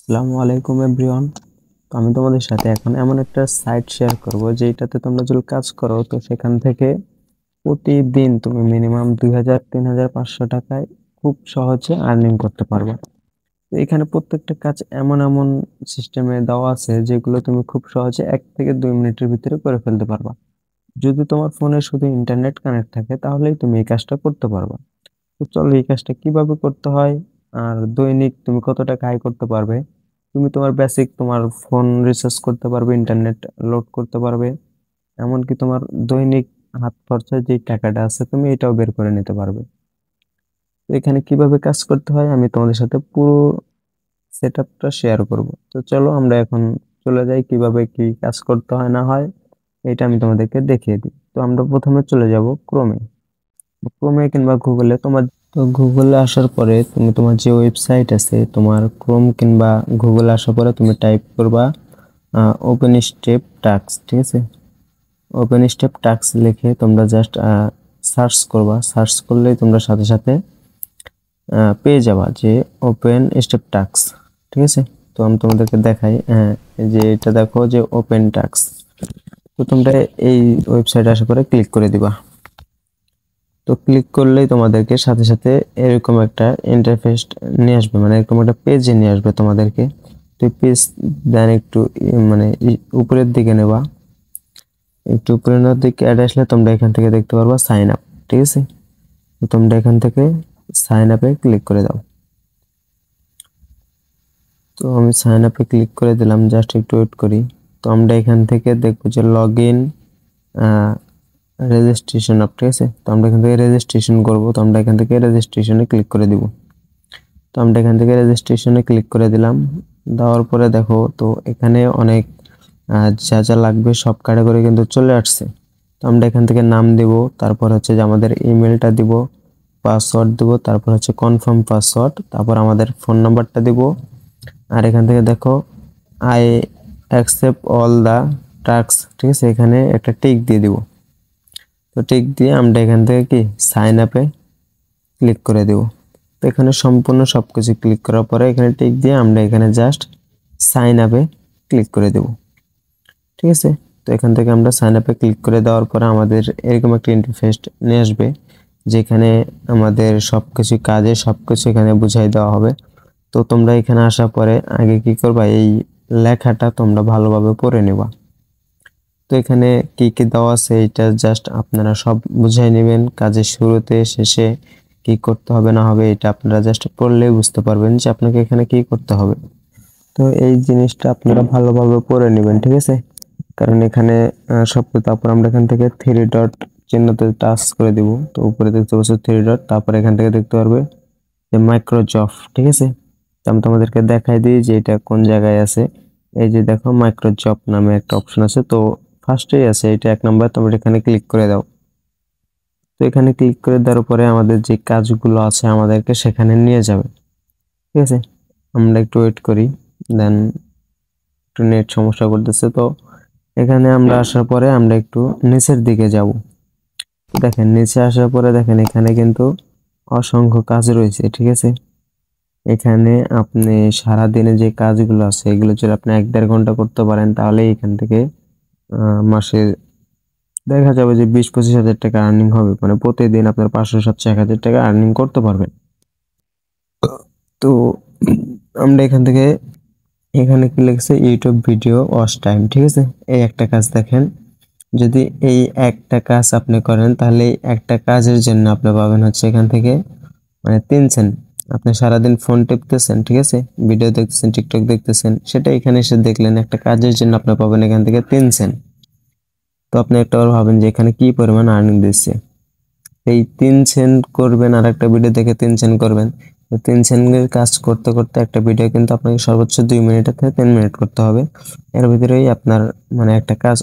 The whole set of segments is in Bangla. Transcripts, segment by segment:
আসসালামু আলাইকুম এভরিওয়ান। তো আমি তোমাদের সাথে এখন এমন একটা সাইট শেয়ার করব যেটাতে তোমরা যদি কাজ করো তো সেখান থেকে প্রতিদিন তুমি মিনিমাম 2000, 3500 টাকায় খুব সহজে আর্নিং করতে পারবে। তো এখানে প্রত্যেকটা কাজ এমন এমন সিস্টেমে দেওয়া আছে যেগুলো তুমি খুব সহজে 1 থেকে 2 মিনিটের ভিতরে করে ফেলতে পারবা। যদি তোমার ফোনে শুধু ইন্টারনেট কানেক্ট থাকে তাহলেই তুমি এই কাজটা করতে পারবা। তো চলো এই কাজটা কিভাবে করতে হয় আর দৈনিক তুমি কত টাকা আয় করতে পারবে। তুমি তোমার বেসিক তোমার ফোন রিচার্জ করতে পারবে, ইন্টারনেট লোড করতে পারবে, এমনকি তোমার দৈনিক হাত খরচার যে টাকাটা আছে তুমি এটাও বের করে নিতে পারবে। তো এখানে কিভাবে কাজ করতে হয় আমি তোমাদের সাথে পুরো সেটআপটা শেয়ার করব। তো চলো আমরা এখন চলে যাই কিভাবে কি কাজ করতে হয় না হয় এটা আমি তোমাদেরকে দেখিয়ে দিই। তো আমরা প্রথমে চলে যাব ক্রোমে। ক্রোমে কিংবা গুগলে তোমার। তো গুগলে আসার পরে তুমি তোমার যে ওয়েবসাইট আছে তোমার ক্রোম কিংবা গুগলে আসার পরে তুমি টাইপ করবা ওপেন স্টেপ টাক্স, ঠিক আছে। ওপেন স্টেপ টাক্স লিখে তোমরা জাস্ট সার্চ করবা। সার্চ করলেই তোমরা সাথে সাথে পেয়ে যাবা যে ওপেন স্টেপ টাক্স, ঠিক আছে। তো আমি তোমাদেরকে দেখাই, যে এটা দেখো যে ওপেন টাক্স। তো তোমরা এই ওয়েবসাইটে আসার পরে ক্লিক করে দিবা। তো ক্লিক করলেই তোমাদেরকে সাথে সাথে এরকম একটা ইন্টারফেস নিয়ে আসবে, মানে এরকম একটা পেজে নিয়ে আসবে তোমাদেরকে। তো পেজ দেন একটু উপরের দিকে নেবা। একটু উপরের দিকে অ্যাড আসলে তোমরা এখান থেকে দেখতে পারবা সাইন আপ, ঠিক আছে। তো তোমরা এখান থেকে সাইন আপে ক্লিক করে দাও। তো আমি সাইন আপে ক্লিক করে দিলাম, জাস্ট একটু ওয়েট করি। তো আমরা এখান থেকে দেখবো যে লগ ইন রেজিস্ট্রেশন আপ, ঠিক আছে। তো আমরা এখান থেকে রেজিস্ট্রেশন করব। তো আমরা এখান থেকে রেজিস্ট্রেশনে ক্লিক করে দিব। তো আমরা এখান থেকে রেজিস্ট্রেশনে ক্লিক করে দিলাম। দেওয়ার পরে দেখো তো এখানে অনেক যা যা লাগবে সব ক্যাটাগরি কিন্তু চলে আসছে। তো আমরা এখান থেকে নাম দিব, তারপর হচ্ছে যে আমাদের ইমেলটা দিব, পাসওয়ার্ড দিব, তারপর হচ্ছে কনফার্ম পাসওয়ার্ড, তারপর আমাদের ফোন নাম্বারটা দিব। আর এখান থেকে দেখো I accept all the task, ঠিক আছে, এখানে একটা টিক দিয়ে দিব। তো টিক দিয়ে আমরা এখান থেকে কি সাইন আপে ক্লিক করে দেব। তো এখানে সম্পূর্ণ সবকিছু ক্লিক করার পরে এখানে টিক দিয়ে আমরা এখানে জাস্ট সাইন আপে ক্লিক করে দেব, ঠিক আছে। তো এখান থেকে আমরা সাইন আপে ক্লিক করে দেওয়ার পরে আমাদের এরকম একটা ইন্টারফেস নিয়ে আসবে, যেখানে আমাদের সবকিছু কাজে সবকিছু এখানে বুঝাই দেওয়া হবে। তো তোমরা এখানে আসার পরে আগে কি করবা, এই লেখাটা তোমরা ভালোভাবে পড়ে নেবা। তো এখানে কি কি দেওয়া আছে এটা জাস্ট আপনারা সব বুঝাই নেবেন, কাজের শুরুতে শেষে কি করতে হবে না হবে এটা আপনারা জাস্ট পড়লেই বুঝতে পারবেন যে আপনাকে এখানে কি করতে হবে। তো এই জিনিসটা আপনারা ভালোভাবে পড়ে নেবেন, ঠিক আছে। কারণ এখানে সবকিছু। তারপর আমরা এখান থেকে 3 ডট চিহ্নতে টাচ করে দিব। তো উপরে দেখতে পাচ্ছ 3 ডট, তারপর এখান থেকে দেখতে পারবে যে মাইক্রোজফট, ঠিক আছে। তো আমি তোমাদেরকে দেখাই দিই যে এটা কোন জায়গায় আছে। এই যে দেখো মাইক্রোজফট নামে একটা অপশন আছে, তো ফার্স্টেই আছে এটা 1 নম্বর। তোমরা এখানে ক্লিক করে দাও। তো এখানে ক্লিক করে দেওয়ার পরে আমাদের যে কাজগুলো আছে আমাদেরকে সেখানে নিয়ে যাবে, ঠিক আছে। আমরা একটু ওয়েট করি, দেন একটু নেট সমস্যা করতেছে। তো এখানে আমরা আসার পরে আমরা একটু নিচের দিকে যাব। দেখেন নিচে আসার পরে দেখেন এখানে কিন্তু অসংখ্য কাজ রয়েছে, ঠিক আছে। এখানে আপনি সারা দিনে যে কাজগুলো আছে এগুলো যদি আপনি 1-1.5 ঘন্টা করতে পারেন তাহলে এখান থেকে মাসে দেখা যাবে যে 20-25 হাজার টাকা আর্নিং হবে, মানে প্রতিদিন আপনার 500, 700, 1000 টাকা আর্নিং করতে পারবেন। তো আমরা এখান থেকে এখানে কি লিখছে ইউটিউব ভিডিও ওয়াচ টাইম, ঠিক আছে। এই একটা কাজ দেখেন, যদি এই একটা কাজ আপনি করেন তাহলে এই একটা কাজের জন্য আপনি পাবেন হচ্ছে এখান থেকে মানে 3 সেন্ট। আপনি সারাদিন ফোন টিপতেছেন, ঠিক আছে, ভিডিও দেখতেছেন, টিকটক দেখতেছেন, সেটা এখানে এসে দেখলেন একটা কাজের জন্য আপনি পাবেন এখান থেকে 3 সেন্ট। তো আপনি একটা বার ভাবেন যে এখানে কি পরিমাণ আর্নিং দিচ্ছে। এই 3 সেন্ট করবেন আর একটা ভিডিও দেখে 3 সেন্ট করবেন। তো 3 সেন্টের কাজ করতে করতে একটা ভিডিও কিন্তু আপনাকে সর্বোচ্চ 2 মিনিট থেকে 3 মিনিট করতে হবে। এর ভিতরেই আপনার মানে একটা কাজ,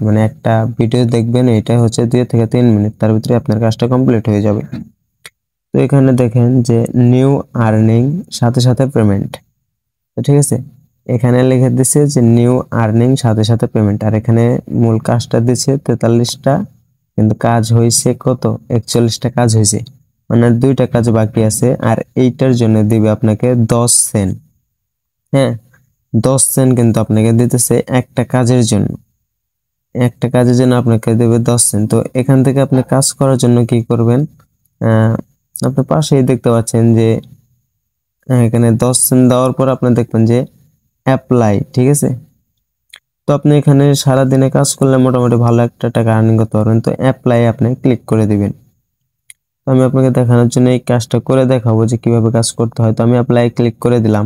মানে একটা ভিডিও দেখবেন এটা হচ্ছে 2 থেকে 3 মিনিট, তার ভিতরে আপনার কাজটা কমপ্লিট হয়ে যাবে। তো এখানে দেখেন যে নিউ আর্নিং সাথে সাথে পেমেন্ট, ঠিক আছে। এখানে লিখে দিচ্ছে যে নিউ আর্নিং সাথে সাথে পেমেন্ট, আর এখানে মূল কাজটা দিচ্ছে 43টা, কিন্তু কাজ হয়েছে কত, 41টা কাজ হয়েছে, মানে 2টা কাজ বাকি আছে। আর এইটার জন্য দিবে আপনাকে 10 সেন্ট, হ্যাঁ। 10 সেন্ট কিন্তু আপনাকে দিতেছে একটা কাজের জন্য। একটা কাজের জন্য আপনাকে দেবে 10 সেন্ট। তো এখান থেকে আপনি কাজ করার জন্য কি করবেন, আপনি পাশেই দেখতে পাচ্ছেন যে এখানে 10 সেন্ট দেওয়ার পর আপনি দেখবেন যে অ্যাপ্লাই, ঠিক আছে। তো আপনি এখানে সারা দিনে কাজ করলে মোটামুটি ভালো একটা টাকা আর্নিং করতে পারবেন। তো অ্যাপ্লাই আপনি ক্লিক করে দিবেন। তো আমি আপনাকে দেখানোর জন্য এই কাজটা করে দেখাবো যে কিভাবে কাজ করতে হয়। তো আমি অ্যাপ্লাই ক্লিক করে দিলাম।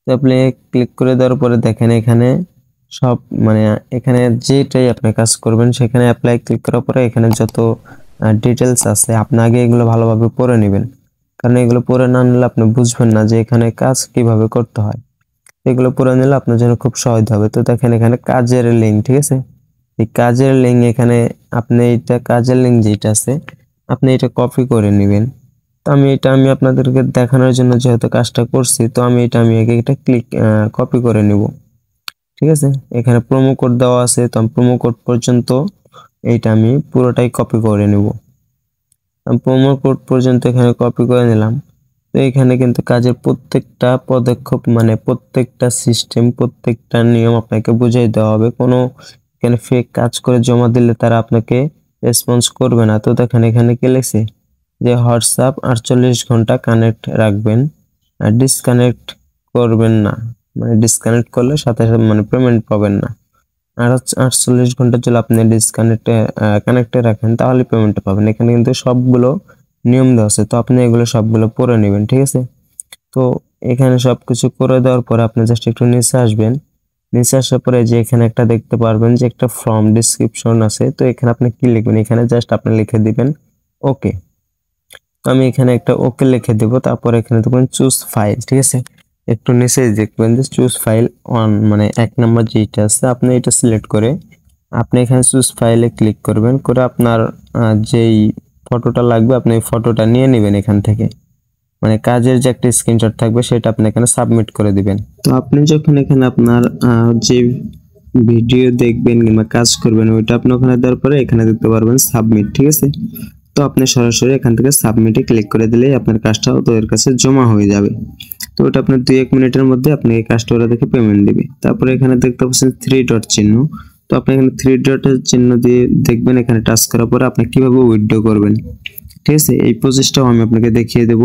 তো আপনি ক্লিক করে দেওয়ার পরে দেখেন এখানে সব মানে এখানে যেটাই আপনি কাজ করবেন সেখানে অ্যাপ্লাই ক্লিক করার পরে এখানে যত ডিটেলস আছে আপনি আগে এগুলো ভালোভাবে পড়ে নেবেন, কারণ এগুলো পড়ে না নিলে আপনি বুঝবেন না যে এখানে কাজ কিভাবে করতে হয়। এগুলো পড়ে নিলে আপনার জন্য খুব সহজ হবে। তো দেখেন এখানে কাজের লিঙ্ক, ঠিক আছে। এই কাজের লিঙ্ক এখানে আপনি এইটা কাজের লিঙ্ক যেটা আছে আপনি এটা কপি করে নেবেন। তো আমি আপনাদেরকে দেখানোর জন্য যেহেতু কাজটা করছি, তো আমি আগে এটা কপি করে নিব, ঠিক আছে। এখানে প্রোমো কোড দেওয়া আছে, তো আমি প্রোমো কোড পর্যন্ত এইটা আমি পুরোটাই কপি করে নিব। আমি প্রোমো কোড পর্যন্ত এখানে কপি করে নিলাম। তো এখানে কিন্তু কাজের প্রত্যেকটা পদক্ষেপ মানে প্রত্যেকটা সিস্টেম প্রত্যেকটা নিয়ম আপনাকে বুঝিয়ে দেওয়া হবে। কোনো এখানে ফেক কাজ করে জমা দিলে তারা আপনাকে রেসপন্স করবে না। তো দেখেন এখানে কি লিখছে যে হোয়াটসঅ্যাপ 48 ঘন্টা কানেক্ট রাখবেন আর ডিসকানেক্ট করবেন না, মানে ডিসকানেক্ট করলে সাথে সাথে মানে পেমেন্ট পাবেন না। আর 48 ঘন্টা যদি আপনি কানেক্টে রাখেন তাহলে পেমেন্ট পাবেন। এখানে কিন্তু সবগুলো নিয়ম দেওয়া আছে, তো আপনি এগুলো সবগুলো পড়ে নেবেন, ঠিক আছে। তো এখানে সবকিছু করে দেওয়ার পরে আপনি জাস্ট একটু নিচে আসবেন। নিচে আসার পরে যে এখানে একটা দেখতে পারবেন যে একটা ফর্ম ডেসক্রিপশন আছে, তো এখানে আপনি কি লিখবেন, এখানে জাস্ট আপনি লিখে দিবেন ওকে। তো আমি এখানে একটা ওকে লিখে দেব। তারপর এখানে দেখবেন চুজ ফাইল, ঠিক আছে। একটু নিচে দেখবেন যে চুজ ফাইল ওয়ান মানে 1 নাম্বার যেটা আছে আপনি এটা সিলেক্ট করে আপনি এখানে চুজ ফাইলে ক্লিক করবেন, করে আপনার যেই ফটোটা লাগবে আপনি এই ফটোটা নিয়ে নেবেন এখান থেকে, মানে কাজের যে একটা স্ক্রিনশট থাকবে সেটা আপনি এখানে সাবমিট করে দিবেন। তো আপনি যখন এখানে আপনার যে ভিডিও দেখবেন কিংবা কাজ করবেন ওইটা আপনি ওখানে দেওয়ার পরে এখানে দেখতে পারবেন সাবমিট, ঠিক আছে। তো আপনি সরাসরি এখান থেকে সাবমিটে ক্লিক করে দিলেই আপনার কাজটা ওদের কাছে জমা হয়ে যাবে। তো ওটা আপনার 2-1 মিনিটের মধ্যে আপনি এই কাজটা ওরা দেখে পেমেন্ট দিবে। তারপরে এখানে দেখতে পাচ্ছেন 3 ডট চিহ্ন, তো আপনি এখানে 3 ডটের চিহ্ন দিয়ে দেখবেন এখানে টাচ করার পরে আপনি কিভাবে উইথড্র করবেন, ঠিক আছে। এই প্রসেসটাও আমি আপনাকে দেখিয়ে দেব।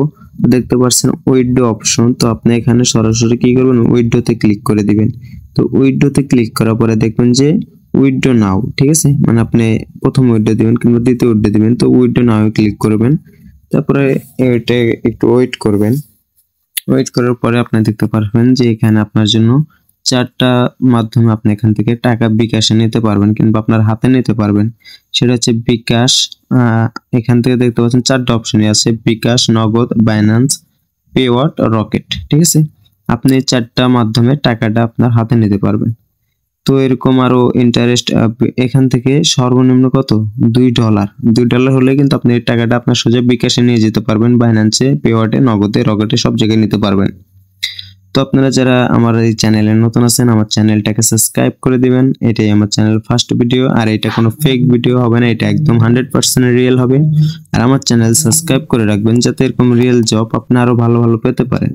দেখতে পাচ্ছেন উইথড্র অপশন, তো আপনি এখানে সরাসরি কি করবেন উইথড্রতে ক্লিক করে দিবেন। তো উইথড্রতে ক্লিক করার পরে দেখবেন যে উইথড্র নাও, ঠিক আছে, মানে আপনি প্রথম উইথড্র দিবেন কিংবা দ্বিতীয় উইথড্র দিবেন, তো উইথড্র নাও ক্লিক করবেন। তারপরে এটা একটু ওয়েট করবেন। ওয়েট করার পরে আপনি দেখতে পারবেন যে এখানে আপনার জন্য 4টা মাধ্যমে আপনি এখান থেকে টাকা বিকাশে নিতে পারবেন কিংবা আপনার হাতে নিতে পারবেন। সেটা হচ্ছে বিকাশ, এখান থেকে দেখতে পাচ্ছেন 4টা অপশনই আছে, বিকাশ, নগদ, বাইন্যান্স, পেওয়াট, রকেট, ঠিক আছে। আপনি 4টা মাধ্যমে টাকাটা আপনার হাতে নিতে পারবেন। তো এরকম আরো ইন্টারেস্ট এখান থেকে সর্বনিম্ন কত $2 $2 হলে কিন্তু আপনি এই টাকাটা আপনার সোজা বিকাশে নিয়ে যেতে পারবেন, বাইন্যান্সে, পেওয়াটে, নগদে, রকেটে সব জায়গায় নিতে পারবেন। তো আপনারা যারা আমার এই চ্যানেলে নতুন আছেন আমার চ্যানেলটাকে সাবস্ক্রাইব করে দিবেন। এটাই আমার চ্যানেল ফার্স্ট ভিডিও, আর এটা কোনো ফেক ভিডিও হবে না, এটা একদম 100% রিয়েল হবে। আর আমার চ্যানেল সাবস্ক্রাইব করে রাখবেন যাতে এরকম রিয়েল জব আপনি আরো ভালো ভালো পেতে পারেন।